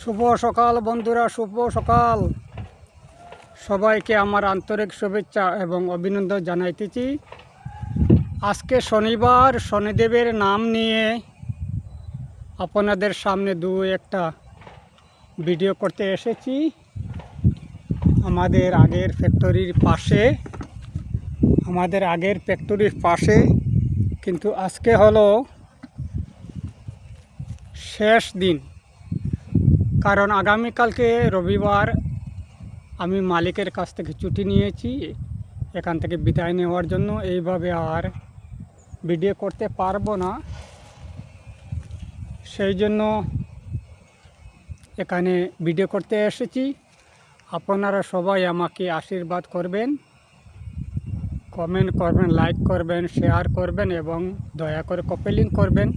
শুভ সকাল বন্ধুরা, শুভ সকাল। সবাইকে আমার আন্তরিক শুভেচ্ছা এবং অভিনন্দন জানাইতেছি। আজকে শনিবার, শনিদেবের নাম নিয়ে আপনাদের সামনে একটা ভিডিও করতে এসেছি। আমাদের আগের ফ্যাক্টরির পাশে কিন্তু আজকে হলো শেষ দিন, কারণ আগামীকালকে রবিবার আমি মালিকের কাছ থেকে ছুটি নিয়েছি এখান থেকে বিদায় নেওয়ার জন্য। এইভাবে আর ভিডিও করতে পারবো না, সেই জন্য এখানে ভিডিও করতে এসেছি। আপনারা সবাই আমাকে আশীর্বাদ করবেন, কমেন্ট করবেন, লাইক করবেন, শেয়ার করবেন এবং দয়া করে কপি লিঙ্ক করবেন।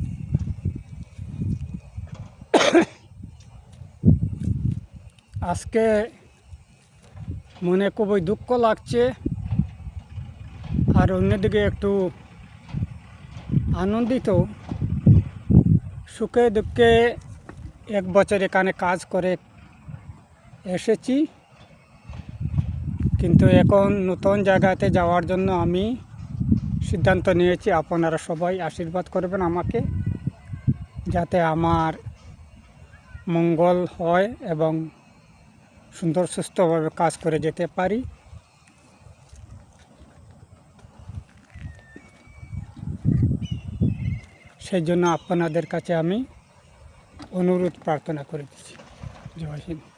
আজকে মনে খুবই দুঃখ লাগছে, আর অন্যদিকে একটু আনন্দিত। সুখে দুঃখে 1 বছর এখানে কাজ করে এসেছি, কিন্তু এখন নতুন জায়গাতে যাওয়ার জন্য আমি সিদ্ধান্ত নিয়েছি। আপনারা সবাই আশীর্বাদ করবেন আমাকে, যাতে আমার মঙ্গল হয় এবং সুন্দর সুস্থভাবে কাজ করে যেতে পারি। সেই জন্য আপনাদের কাছে আমি অনুরোধ প্রার্থনা করে দিচ্ছি। জয় হিন্দ।